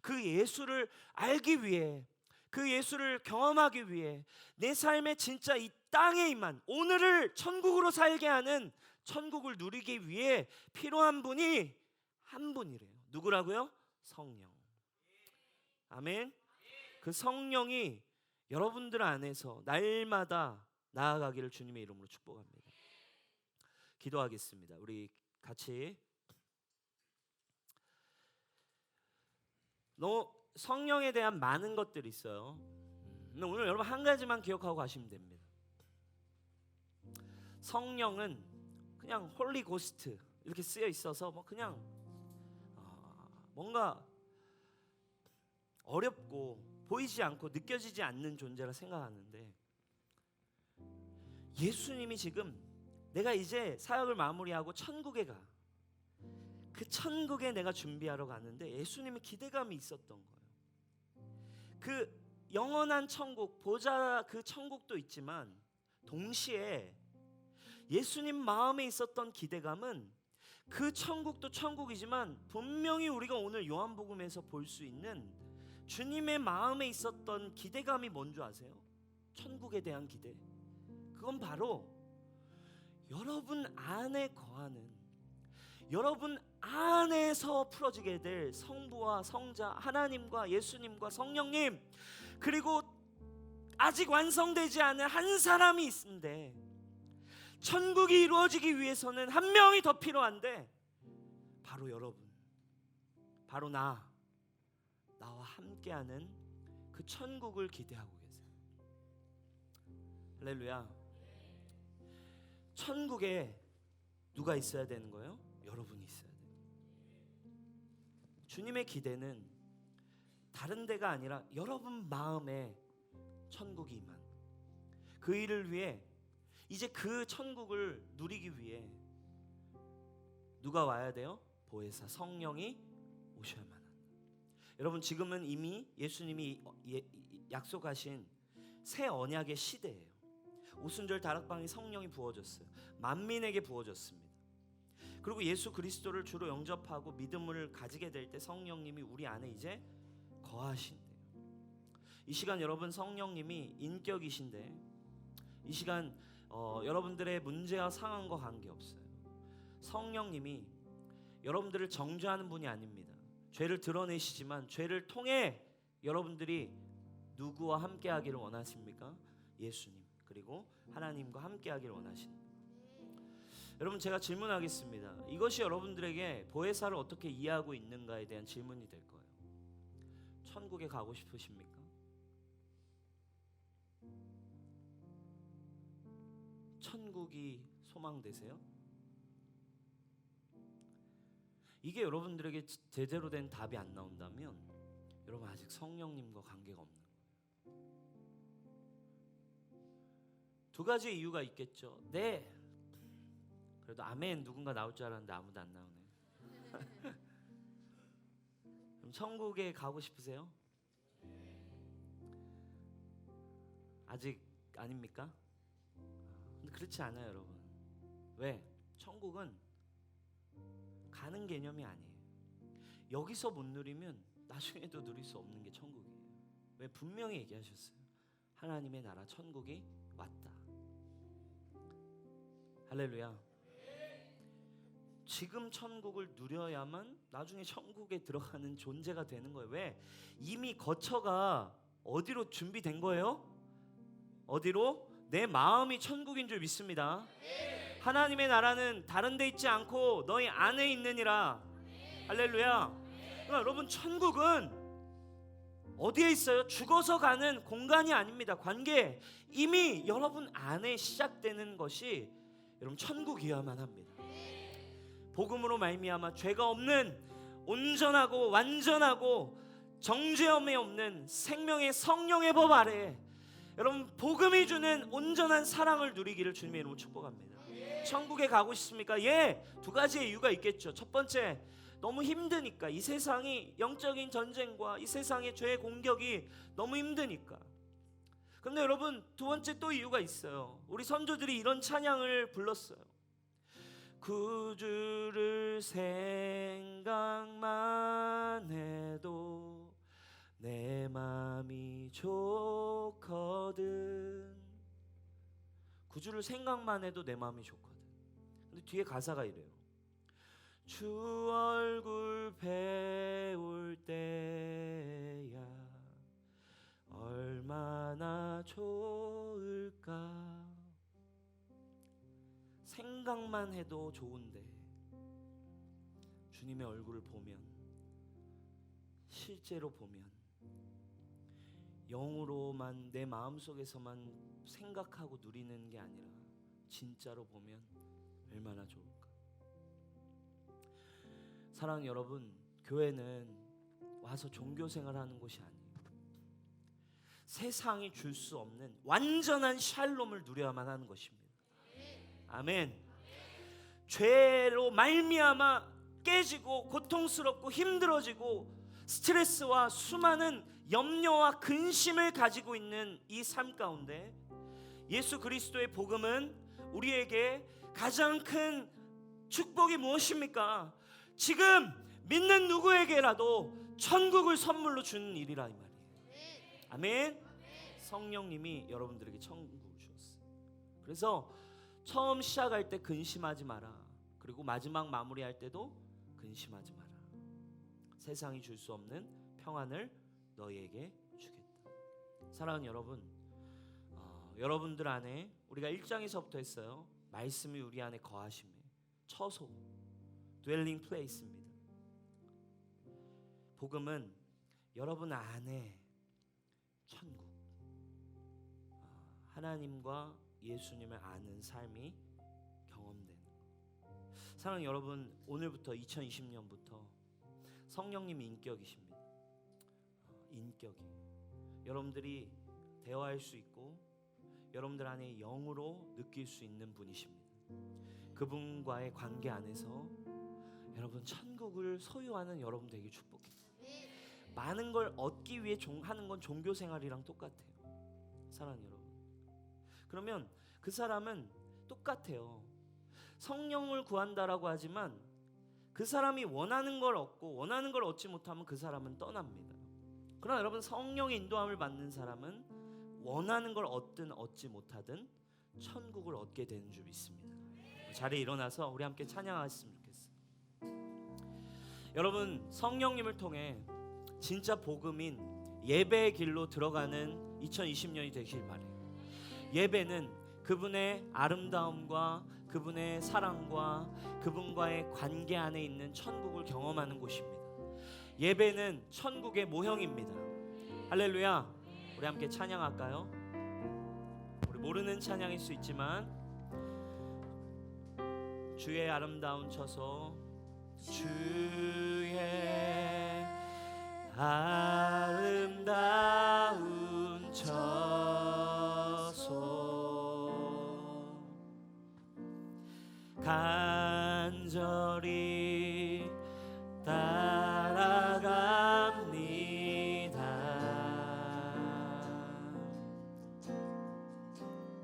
그 예수를 알기 위해, 그 예수를 경험하기 위해 내 삶에 진짜 이 땅에 임한 오늘을 천국으로 살게 하는, 천국을 누리기 위해 필요한 분이 한 분이래요. 누구라고요? 성령. 아멘. 그 성령이 여러분들 안에서 날마다 나아가기를 주님의 이름으로 축복합니다. 기도하겠습니다. 우리 같이. 성령에 대한 많은 것들이 있어요. 근데 오늘 여러분 한 가지만 기억하고 가시면 됩니다. 성령은 그냥 홀리 고스트 이렇게 쓰여 있어서 뭐 그냥 뭔가 어렵고 보이지 않고 느껴지지 않는 존재라 생각하는데, 예수님이 지금 내가 이제 사역을 마무리하고 천국에 가, 그 천국에 내가 준비하러 가는데 예수님의 기대감이 있었던 거예요. 그 영원한 천국, 보좌 그 천국도 있지만 동시에 예수님 마음에 있었던 기대감은 그 천국도 천국이지만 분명히 우리가 오늘 요한복음에서 볼 수 있는 주님의 마음에 있었던 기대감이 뭔 줄 아세요? 천국에 대한 기대. 그건 바로 여러분 안에 거하는, 여러분 안에서 풀어지게 될 성부와 성자 하나님과 예수님과 성령님, 그리고 아직 완성되지 않은 한 사람이 있는데, 천국이 이루어지기 위해서는 한 명이 더 필요한데 바로 여러분, 바로 나와 함께하는 그 천국을 기대하고 계세요. 할렐루야. 천국에 누가 있어야 되는 거예요? 여러분이 있어야 돼요. 주님의 기대는 다른 데가 아니라 여러분 마음에 천국이 임한, 그 일을 위해 이제 그 천국을 누리기 위해 누가 와야 돼요? 보혜사 성령이 오셔야만 한다. 여러분 지금은 이미 예수님이 약속하신 새 언약의 시대예요. 오순절 다락방에 성령이 부어졌어요. 만민에게 부어졌습니다. 그리고 예수 그리스도를 주로 영접하고 믿음을 가지게 될 때 성령님이 우리 안에 이제 거하신대요. 이 시간 여러분 성령님이 인격이신데, 이 시간 여러분들의 문제와 상황과 관계없어요. 성령님이 여러분들을 정죄하는 분이 아닙니다. 죄를 드러내시지만 죄를 통해 여러분들이 누구와 함께하기를 원하십니까? 예수님 그리고 하나님과 함께하기를 원하십니다. 여러분 제가 질문하겠습니다. 이것이 여러분들에게 보혜사를 어떻게 이해하고 있는가에 대한 질문이 될 거예요. 천국에 가고 싶으십니까? 천국이 소망되세요? 이게 여러분들에게 제대로 된 답이 안 나온다면 여러분 아직 성령님과 관계가 없는 거예요. 두 가지 이유가 있겠죠. 네, 그래도 아멘 누군가 나올 줄 알았는데 아무도 안 나오네. 그럼 천국에 가고 싶으세요? 아직 아닙니까? 근데 그렇지 않아요 여러분. 왜? 천국은 가는 개념이 아니에요. 여기서 못 누리면 나중에도 누릴 수 없는 게 천국이에요. 왜? 분명히 얘기하셨어요. 하나님의 나라 천국이 왔다. 할렐루야. 지금 천국을 누려야만 나중에 천국에 들어가는 존재가 되는 거예요. 왜? 이미 거처가 어디로 준비된 거예요? 어디로? 내 마음이 천국인 줄 믿습니다. 하나님의 나라는 다른 데 있지 않고 너희 안에 있느니라. 할렐루야. 그러니까 여러분 천국은 어디에 있어요? 죽어서 가는 공간이 아닙니다. 관계. 이미 여러분 안에 시작되는 것이 여러분 천국이어야만 합니다. 복음으로 말미암아 죄가 없는 온전하고 완전하고 정죄함이 없는 생명의 성령의 법 아래 여러분 복음이 주는 온전한 사랑을 누리기를 주님의 이름으로 축복합니다. 천국에 가고 싶습니까? 예, 두 가지의 이유가 있겠죠. 첫 번째, 너무 힘드니까. 이 세상이 영적인 전쟁과 이 세상의 죄의 공격이 너무 힘드니까. 그런데 여러분 두 번째 또 이유가 있어요. 우리 선조들이 이런 찬양을 불렀어요. 구주를 생각만 해도 내 맘이 좋거든. 구주를 생각만 해도 내 마음이 좋거든. 근데 뒤에 가사가 이래요. 주 얼굴 배울 때야 얼마나 좋을까. 생각만 해도 좋은데 주님의 얼굴을 보면, 실제로 보면, 영으로만 내 마음속에서만 생각하고 누리는 게 아니라 진짜로 보면 얼마나 좋을까. 사랑하는 여러분, 교회는 와서 종교생활하는 곳이 아니에요. 세상이 줄 수 없는 완전한 샬롬을 누려야만 하는 것입니다. 아멘. 죄로 말미암아 깨지고 고통스럽고 힘들어지고 스트레스와 수많은 염려와 근심을 가지고 있는 이 삶 가운데 예수 그리스도의 복음은 우리에게 가장 큰 축복이 무엇입니까? 지금 믿는 누구에게라도 천국을 선물로 주는 일이라 이 말이에요. 아멘. 성령님이 여러분들에게 천국을 주었어요. 그래서 처음 시작할 때 근심하지 마라. 그리고 마지막 마무리할 때도 근심하지 마라. 세상이 줄 수 없는 평안을 너희에게 주겠다. 사랑하는 여러분, 여러분들 안에 우리가 1장에서부터 했어요. 말씀이 우리 안에 거하심에 처소, dwelling place입니다. 복음은 여러분 안에 천국, 하나님과 예수님을 아는 삶이 경험되는 것. 사랑하는 여러분, 오늘부터 2020년부터 성령님이 인격이십니다. 인격이 여러분들이 대화할 수 있고 여러분들 안에 영으로 느낄 수 있는 분이십니다. 그분과의 관계 안에서 여러분 천국을 소유하는 여러분 되게 축복해요. 많은 걸 얻기 위해 하는 건 종교생활이랑 똑같아요. 사랑하는 여러분, 그러면 그 사람은 똑같아요. 성령을 구한다라고 하지만 그 사람이 원하는 걸 얻고 원하는 걸 얻지 못하면 그 사람은 떠납니다. 그러나 여러분, 성령의 인도함을 받는 사람은 원하는 걸 얻든 얻지 못하든 천국을 얻게 되는 줄 믿습니다. 자리에 일어나서 우리 함께 찬양하셨으면 좋겠어요. 여러분, 성령님을 통해 진짜 복음인 예배의 길로 들어가는 2020년이 되길 바래요. 예배는 그분의 아름다움과 그분의 사랑과 그분과의 관계 안에 있는 천국을 경험하는 곳입니다. 예배는 천국의 모형입니다. 할렐루야. 우리 함께 찬양할까요? 우리 모르는 찬양일 수 있지만 주의 아름다운 처소, 주의 아름다운 처소, 간절히 따라갑니다.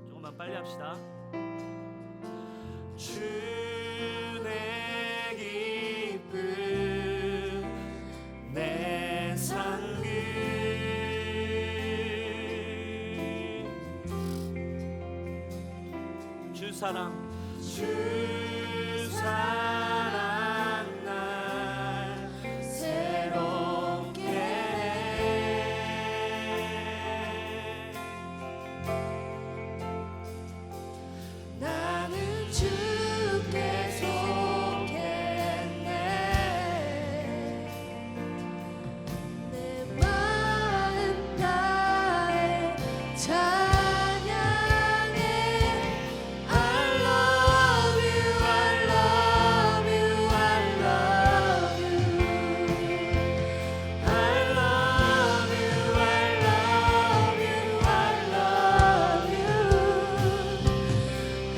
조금만 빨리 합시다. 주 내 기쁨 내 상급, 주 사랑, 주 사랑 날 새롭게 해. 나는 주께 속했네. 내 마음 다해 찬양해. I love you, I love you, I love you. I love you, I love you, I love you.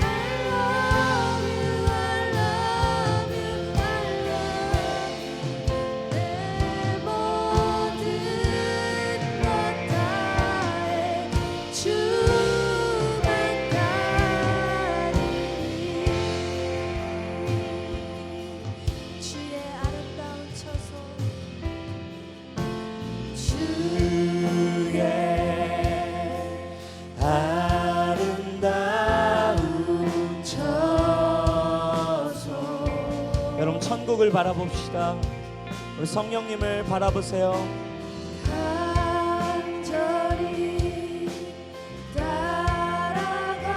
I love you, I love you, I love you. 내 모든 것 다해 주만 따르리. 주의 아름다운 처소, 주의 아름다운 처소. 여러분, 천국을 바라봅시다. 우리 성령님을 바라보세요. 간절히 따라갑니다.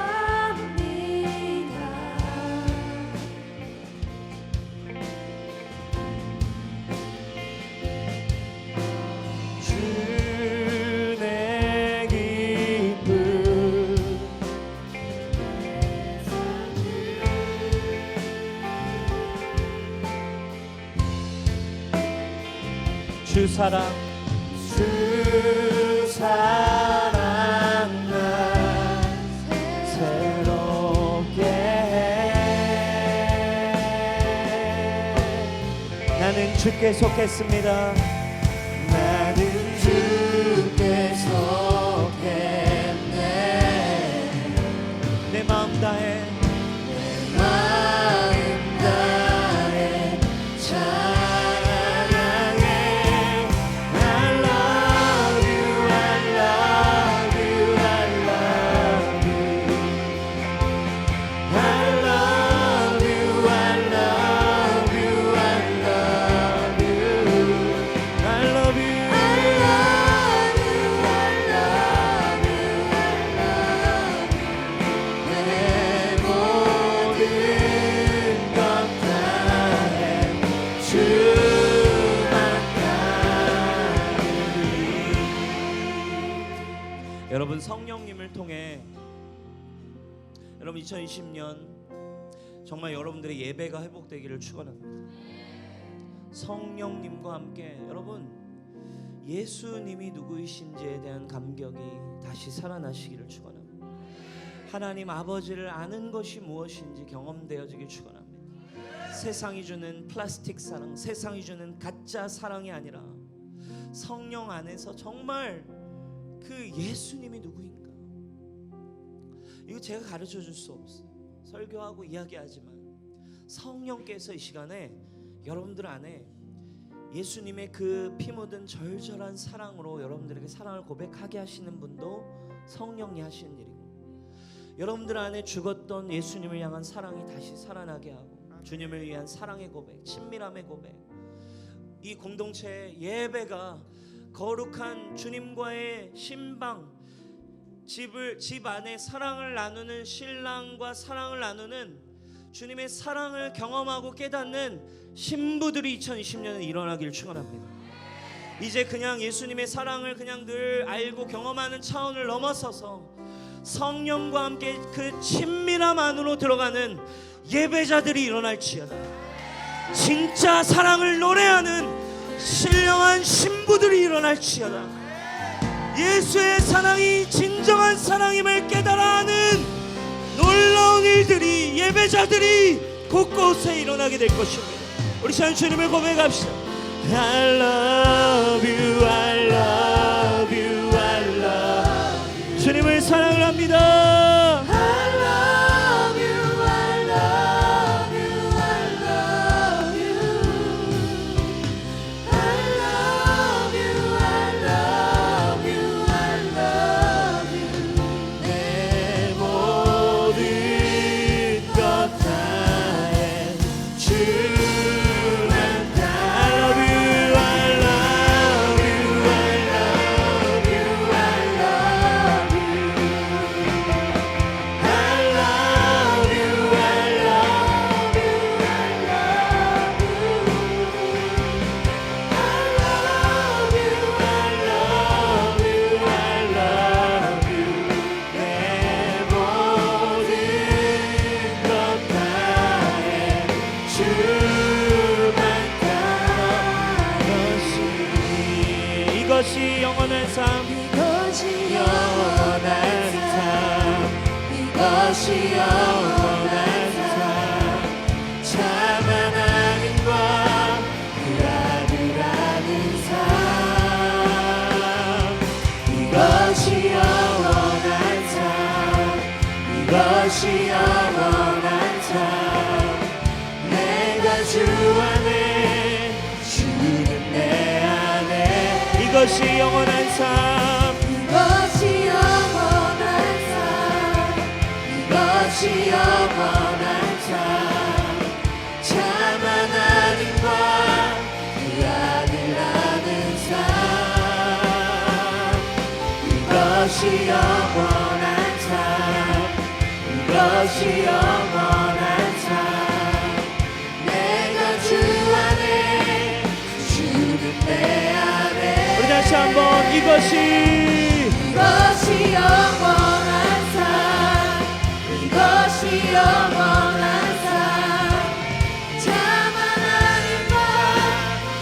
주 사랑 날 새롭게 해. 나는 주께 속했습니다. 나는 주께 속했네. 내 마음 다해 여러분, 성령님을 통해 여러분 2020년 정말 여러분들의 예배가 회복되기를 축원합니다. 성령님과 함께 여러분 예수님이 누구이신지에 대한 감격이 다시 살아나시기를 축원합니다. 하나님 아버지를 아는 것이 무엇인지 경험되어지길 축원합니다. 세상이 주는 플라스틱 사랑, 세상이 주는 가짜 사랑이 아니라 성령 안에서 정말 그 예수님이 누구인가, 이거 제가 가르쳐 줄 수 없어요. 설교하고 이야기하지만 성령께서 이 시간에 여러분들 안에 예수님의 그 피 묻은 절절한 사랑으로 여러분들에게 사랑을 고백하게 하시는 분도 성령이 하시는 일이고, 여러분들 안에 죽었던 예수님을 향한 사랑이 다시 살아나게 하고 주님을 위한 사랑의 고백, 친밀함의 고백, 이 공동체의 예배가 거룩한 주님과의 신방, 집 안에 사랑을 나누는 신랑과 사랑을 나누는 주님의 사랑을 경험하고 깨닫는 신부들이 2020년에 일어나기를 축원합니다. 이제 그냥 예수님의 사랑을 그냥 늘 알고 경험하는 차원을 넘어서서 성령과 함께 그 친밀함 안으로 들어가는 예배자들이 일어날지어다. 진짜 사랑을 노래하는 신령한 신부들이 일어날지어다. 예수의 사랑이 진정한 사랑임을 깨달아 하는 놀라운 일들이, 예배자들이 곳곳에 일어나게 될 것입니다. 우리 참 주님을 고백합시다. I love you, I love you, I love you. 주님을 사랑을 합니다. 이것이 영원한 삶, 이것이 영원한 삶, 이것이 영원한 삶. 참 하나님과 그 아들하는 삶, 이것이 영원한 삶, 이것이 영원한 삶. 내가 주 안에, 주는 내 안에. 이것이 영원한 삶, 이것이 영원한 삶, 이것이 영원한 삶. 참 하나님과 그 아들하는 삶, 이것이 영원한 삶, 이것이 영원한 삶. 내가 주 안에, 주는 내 안에. 우리 다시 한번 이것이 영원한 삶, 이것이 영원한 삶. 참 하나님과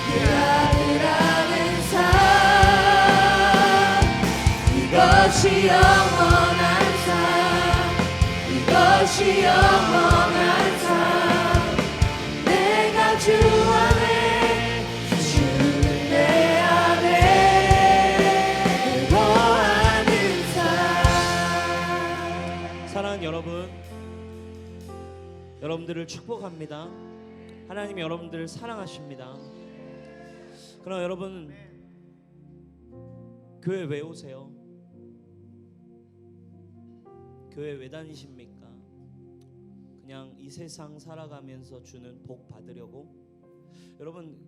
그 아들하는 영원한 삶 내가 주 안에 주는 내 안에 거하는 삶. 사랑하는 여러분, 여러분들을 축복합니다. 하나님 여러분들을 사랑하십니다. 그럼 여러분 교회 왜 오세요? 교회 왜 다니십니까? 그냥 이 세상 살아가면서 주는 복 받으려고? 여러분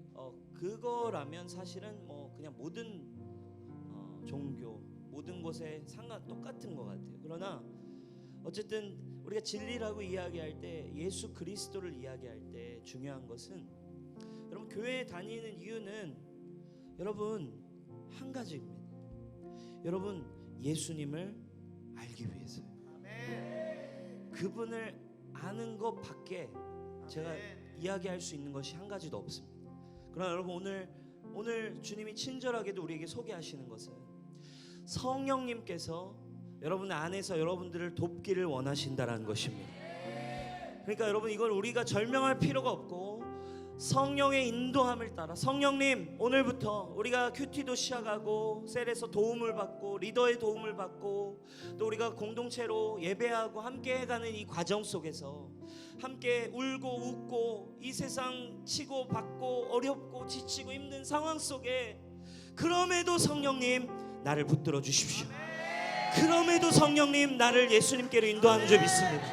그거라면 사실은 뭐 그냥 모든 종교 모든 곳에 똑같은 것 같아요. 그러나 어쨌든 우리가 진리라고 이야기할 때 예수 그리스도를 이야기할 때 중요한 것은 여러분 교회에 다니는 이유는 여러분 한 가지입니다. 여러분 예수님을 알기 위해서요. 그분을 아는 것밖에 제가 이야기할 수 있는 것이 한 가지도 없습니다. 그러나 여러분 오늘 주님이 친절하게도 우리에게 소개하시는 것은 성령님께서 여러분 안에서 여러분들을 돕기를 원하신다라는 것입니다. 그러니까 여러분 이걸 우리가 절명할 필요가 없고 성령의 인도함을 따라 성령님 오늘부터 우리가 큐티도 시작하고 셀에서 도움을 받고 리더의 도움을 받고 또 우리가 공동체로 예배하고 함께 해가는 이 과정 속에서 함께 울고 웃고 이 세상 치고 받고 어렵고 지치고 힘든 상황 속에 그럼에도 성령님 나를 붙들어 주십시오. 그럼에도 성령님 나를 예수님께로 인도하는 줄 믿습니다.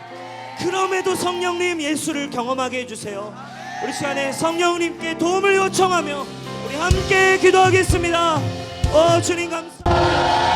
그럼에도 성령님 예수를 경험하게 해주세요. 우리 시간에 성령님께 도움을 요청하며 우리 함께 기도하겠습니다. 주님 감사합니다.